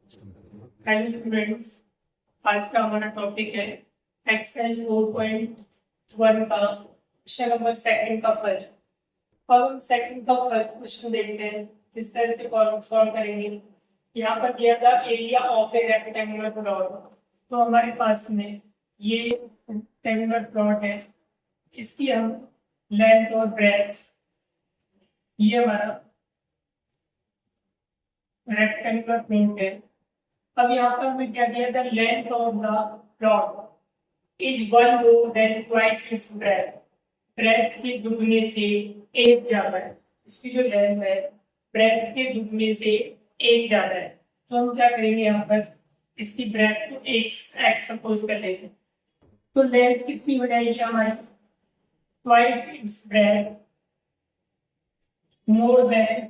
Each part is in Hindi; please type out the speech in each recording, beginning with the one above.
हेलो स्टूडेंट्स, आज का हमारा टॉपिक है एक्सरसाइज 4.1 का क्वेश्चन नंबर सेकंड का फर्स्ट। अब हम सेकंड का फर्स्ट क्वेश्चन देखते हैं किस तरह से सॉल्व करेंगे। यहाँ पर दिया था area of A rectangular plot. तो हमारे पास में ये रेक्टेंगुलर प्लॉट है, इसकी हम लेंथ और ब्रेथ, ये हमारा रेक्टेंगुलर प्लॉट है। अब यहाँ पर हमें क्या दिया था, length of the plot is one more than twice its breadth. Breadth के दुगने से एक ज्यादा है, इसकी जो लेंथ है ब्रेथ के दुगने से एक ज्यादा है। तो हम क्या करेंगे, यहाँ पर इसकी ब्रेथ को एक्स सपोज कर लेंगे। तो लेंथ कितनी हो जाएगी हमारी, twice its breath more than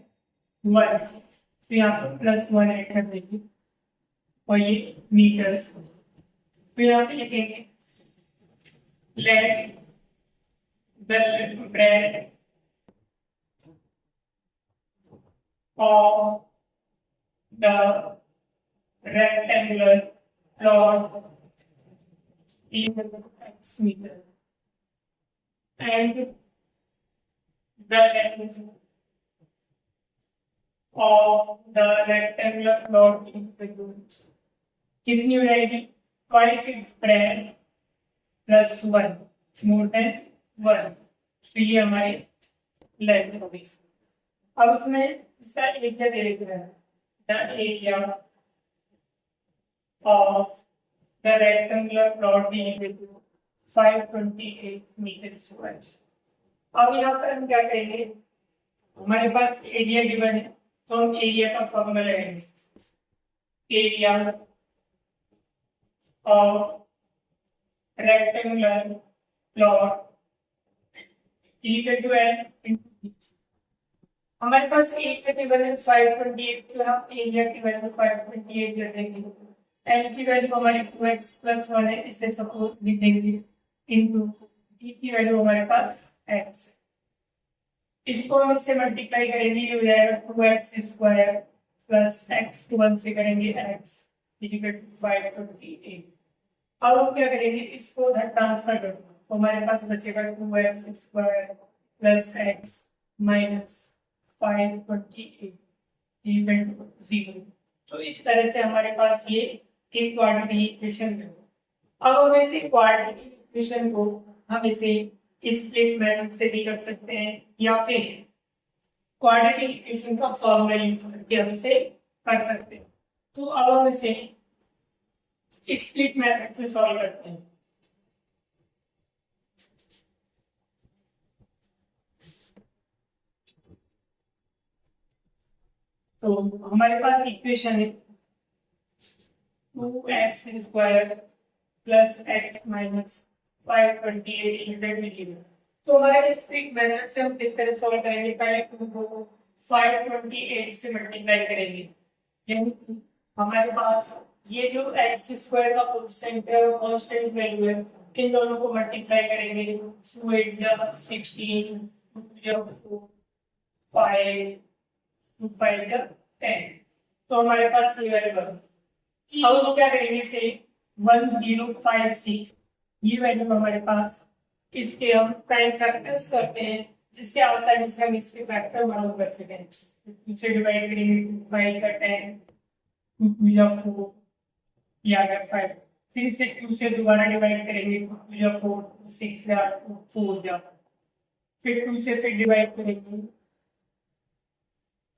one. तो यहाँ पर +1 ऐड कर देंगे और ये मीटर्स। तो यहाँ पे लिखेंगे let the breadth of the rectangular plot in x meter and the length of the rectangular plot is कितनी हो जाएगी, twice its breath +1 more than 1। तो ये हमारी लेंथ हो गई। अब उसमें इसका एरिया दे देते हैं, the area of the rectangular plot is 528 metre square. अब यहाँ पर हम क्या करेंगे, हमारे पास एरिया गिवन है तो हम एरिया का फॉर्मूला लगाएंगे। Area of rectangular plot equal to n. हमारे पास एरिया की वैल्यू 528, तो हम एरिया की वैल्यू 528 कर देंगे। एन की वैल्यू हमारी 2x+1 है, इसे सपोज लिख देंगे इनटू डी की वैल्यू हमारे पास x है। इसको हम इससे मल्टीप्लाई करेंगे, ये हो जाएगा 2x² प्लस x to 1 से करेंगे x इक्वल टू 528। अब हम क्या करेंगे, इसको उधर ट्रांसफर कर दो तो हमारे पास बचेगा 2x² plus x minus 528 equal to 0। तो इस तरह से हमारे पास ये एक क्वाड्रेटिक इक्वेशन है। अब हम इस क्वाड्रेटिक इक्वेशन को हम इसे स्प्लिट मेथड से भी कर सकते हैं या फिर क्वाड्रेटिक इक्वेशन का फॉर्मूला यूज करके हम इसे कर सकते हैं। तो अब हम इसे स्प्लिट मेथड से सॉल्व करते हैं। तो हमारे पास इक्वेशन है 2x² plus x minus 528 equal to 0। तो हमारे स्प्लिट मेथड से हम किस तरह सॉल्व करेंगे, पहले 2 को 528 से मल्टीप्लाई करेंगे, यानी हमारे पास ये जो x² का कोएफिशिएंट है वो कांस्टेंट वैल्यू है, इन दोनों को मल्टीप्लाई करेंगे 2 8 जा 16 2 जा 4 5 2 5 जा 10। तो हमारे पास ये वैल्यू है। अब हम क्या करेंगे, इसे 1056 ये वैल्यू हमारे पास, इसके हम प्राइम फैक्टर्स करते हैं जिससे आसानी से हम इसके फैक्टर मालूम कर सकें। इसे डिवाइड करेंगे 5 का 10 2 या 4 या 5, फिर इसे 2 से दोबारा डिवाइड करेंगे 2 या 4 6 या 4 या, फिर 2 से फिर डिवाइड करेंगे,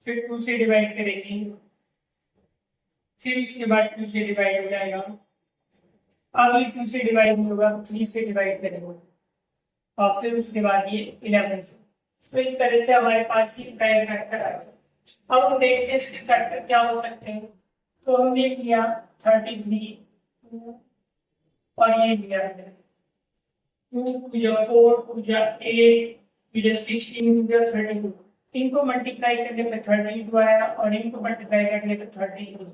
फिर 2 से डिवाइड करेंगे, फिर इसके बाद 2 से डिवाइड हो जाएगा। अब ये 2 से डिवाइड नहीं होगा, 3 से डिवाइड करेंगे और फिर उसके बाद ये 11 से। तो इस तरह से हमारे पास ये प्राइम फैक्टर आएगा। अब हम देखते हैं इसके फैक्टर क्या हो सकते हैं। तो हम देख लिया 33 2 और ये लिया 2 2 या 4 2 या 8 2 या 16 2 या 32। इनको मल्टीप्लाई करने पे 32 आया और इनको मल्टीप्लाई करने पे 33।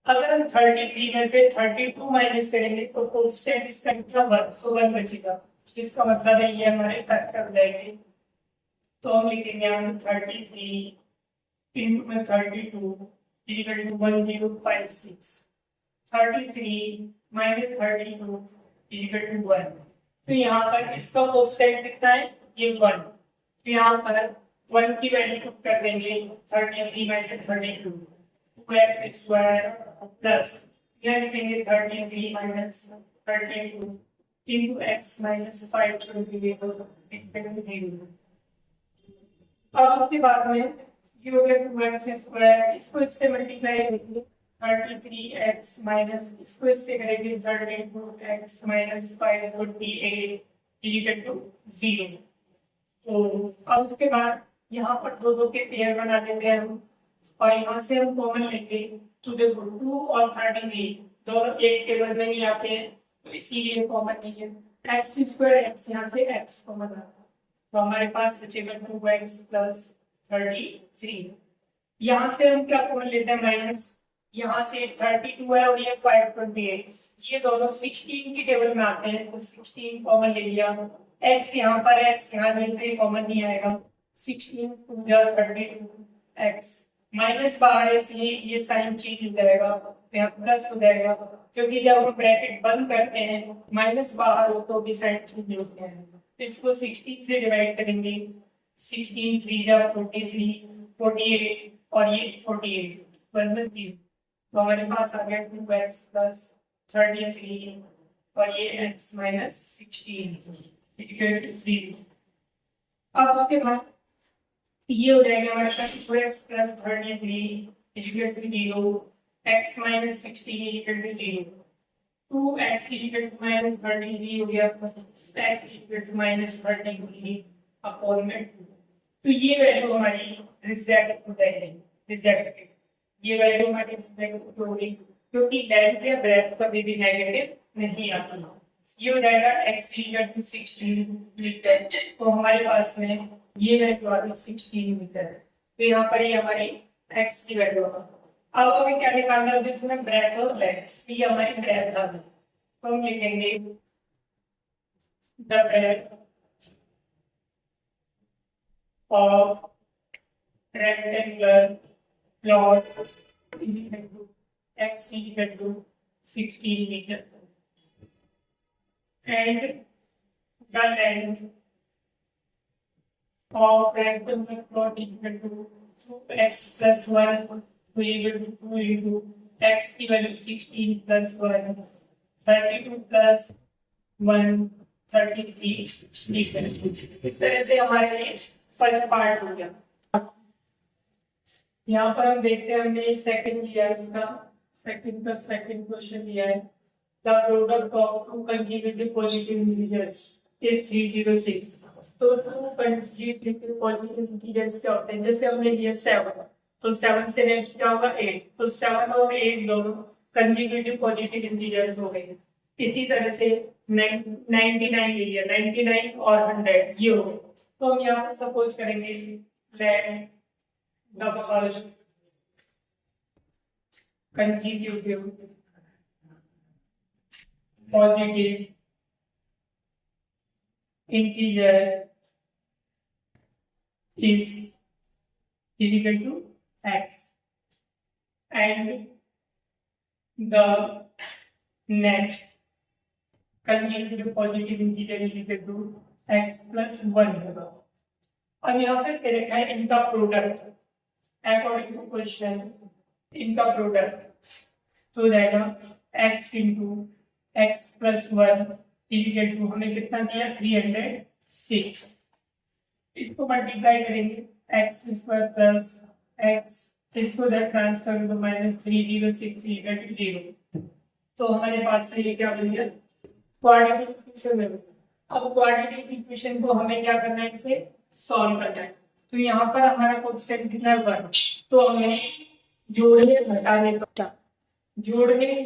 अगर हम 33 में से 32 माइनस करेंगे तो कोएफिशिएंट इसका कितना 1, तो 1 बचेगा, जिसका मतलब है ये हमारे फैक्टर हो जाएंगे। तो हम लिखेंगे यहाँ 33 इंटू में 32 equal to 1056, 33 minus 32 equal to 1। तो यहाँ पर इसका कोएफिशिएंट कितना है, ये 1। तो यहाँ पर 1 की वैल्यू पुट कर देंगे, 33 माइनस 32 2x स्क्वायर प्लस यहाँ लिखेंगे 33 minus 32 into x minus 5 equal to 0। अब उसके बाद में ये हो गया 2x स्क्वायर, इसको इससे मल्टीप्लाई करेंगे 33x माइनस इसको इससे करेंगे 32x माइनस 548 इक्वल टू 0। तो अब उसके बाद यहाँ पर दो के पेयर बना देते हैं हम, और यहाँ से हम कॉमन लेंगे। तो देखो 2 और 33 दोनों एक टेबल में ही आते हैं, तो इसीलिए कॉमन नहीं है। एक्स स्क्वायर एक्स यहाँ से एक्स कॉमन आता है, तो हमारे पास बचेगा 2x प्लस 33। यहाँ से हम क्या कॉमन लेते हैं, माइनस, यहाँ से 32 है और ये 528, ये दोनों 16 की टेबल में आते हैं, तो 16 कॉमन ले लिया। x यहाँ पर है, x यहाँ मिलते कॉमन नहीं आएगा, 16 2 32 x माइनस बाहर है इसलिए ये साइन चेंज हो जाएगा, तो यहाँ प्लस हो जाएगा, क्योंकि जब हम ब्रैकेट बंद करते हैं माइनस बाहर हो तो भी साइन चेंज होते हैं। तो इसको 16 से डिवाइड करेंगे, 16 3 43 48 और ये 48 1 0। तो हमारे पास आ गया 2x प्लस 33 और ये x माइनस 16 इक्वल टू 0। अब उसके बाद ये हो जाएगा हमारे पास 2x plus 33 equal to 0, x minus 16 equal to 0, 2x equal to minus 33 हो गया, x equal to minus 33 upon में 2। तो ये वैल्यू हमारी रिजेक्ट हो जाएगी, रिजेक्ट, ये वैल्यू हमारी रिजेक्ट हो गई, क्योंकि लेंथ या ब्रेथ कभी भी नेगेटिव नहीं आती। ये हो जाएगा x इक्वल टू 16 मीटर, तो हमारे पास में ये वैल्यू आ गई 16 मीटर। तो यहाँ पर ये हमारी x की वैल्यू आ गई। अब हमें क्या निकालना है, जिसमें ब्रेथ और लेंथ, ये हमारी ब्रेथ आ गई, तो हम लिखेंगे the breadth of rectangular plot x equal to 16 meter and the length of rectangular plot equal to 2x plus 1 equal to 2 into x की value 16 plus 1 32 plus 1 33 equal to। इस तरह से हमारे लिए फर्स्ट पार्ट हो गया। यहाँ पर हम देखते हैं, हमने सेकंड लिया है, इसका सेकंड का सेकंड क्वेश्चन लिया है, the product of two consecutive positive integers is 306। तो टू कंज्यूगेटिव पॉजिटिव इंटीजर्स क्या होते हैं, जैसे हमने लिया 7, तो 7 से नेक्स्ट क्या होगा 8, तो 7 और 8 दोनों कंज्यूगेटिव पॉजिटिव इंटीजर्स हो गए। इसी तरह से 99 ले लिया, 99 और 100 ये हो गए। तो हम यहाँ पर सपोज करेंगे let the first consecutive positive integer is equal to x and the next consecutive positive integer is equal to x plus 1 होगा। अब यहाँ पे दे रखा है इनका प्रोडक्ट, अकॉर्डिंग टू क्वेश्चन इनका प्रोडक्ट तो हो जाएगा x into x plus 1 equal to हमें कितना दिया 306। इसको मल्टीप्लाई करेंगे एक्स स्क्वायर प्लस एक्स, इसको इधर ट्रांसफर करो माइनस 306 इक्वल टू 0। तो हमारे पास में ये क्या बन गया, क्वाड्रेटिक इक्वेशन में। अब क्वाड्रेटिक इक्वेशन को हमें क्या करना है, इसे सॉल्व करना है। तो यहाँ पर हमारा कोएफिशिएंट कितना है 1, तो हमें जोड़ने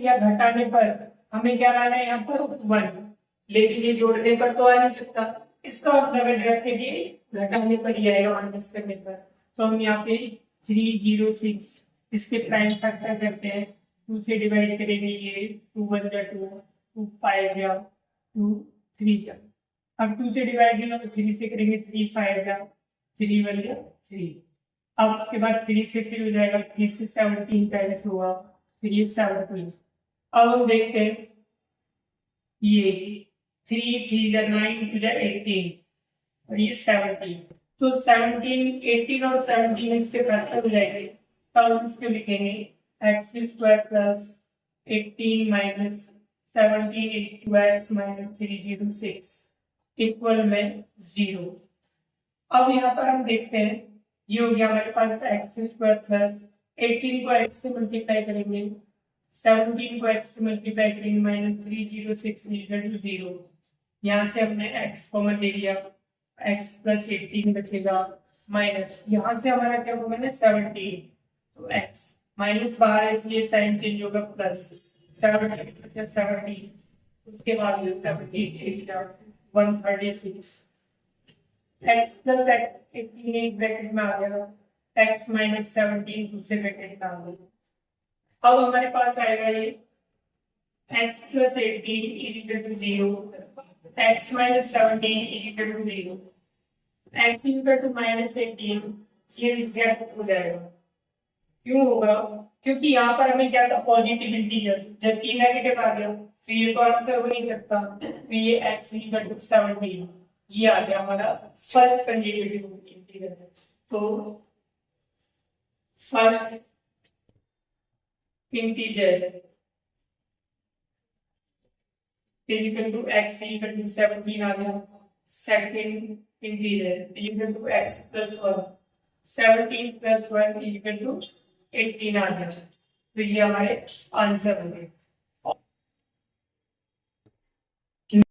या घटाने पर हमें क्या लाना है यहाँ पर 1, लेकिन ये जोड़ने पर तो आ नहीं सकता, इसका मतलब है डेफिनेटली घटाने पर ही आएगा माइनस करने पर। तो हम यहाँ पे 306 इसके प्राइम फैक्टर करते हैं, 2 से डिवाइड करेंगे, ये 2 1 जा 2, 2 5 जा 2 3 जा, अब 2 से डिवाइड किया तो 3 से करेंगे 3 5 जा 3 1 जा 3। अब उसके बाद 3 से फिर हो जाएगा, 3 से 17 टाइम्स हुआ, फिर ये 17। अब हम देखते हैं ये 3 3 जा 9 2 जा 18 और ये 17। तो 17 18 और 17 इसके फैक्टर हो जाएंगे, तब हम इसको लिखेंगे x square plus 18 minus 17 into x minus 306 equal में 0। अब यहाँ पर हम देखते हैं ये हो गया हमारे पास एक्स स्क्वायर प्लस 18 को एक्स से मल्टीप्लाई करेंगे, 17 को एक्स से मल्टीप्लाई करेंगे, माइनस 306 इक्वल टू 0। यहाँ से हमने एक्स कॉमन ले लिया, एक्स प्लस 18 बचेगा, माइनस यहाँ से हमारा क्या होगा ना 17, तो एक्स माइनस बाहर है इसलिए साइन चेंज होगा, प्लस 17 उसके बाद 136 एक्स प्लस 18 एक ब्रैकेट में आ गया, एक्स माइनस 17 दूसरे ब्रैकेट में आ गया। अब हमारे पास आएगा ये x plus 18 equal to 0, x minus 17 equal to 0, x equal to minus 18 ये रिजेक्ट हो जाएगा। क्यों होगा? क्योंकि यहाँ पर हमें क्या था पॉजिटिव इंटीजर, जबकि नेगेटिव आ गया तो ये तो आंसर हो नहीं सकता। तो ये एक्स इक्वल टू 17 ये आ गया हमारा फर्स्ट कंजुगेटिव इंटीजर। तो first integer equal to x equal to 17 आ गया, second integer equal to x plus 1, 17 plus 1 equal to 18 आ गया। तो ये हमारे आंसर हो गए।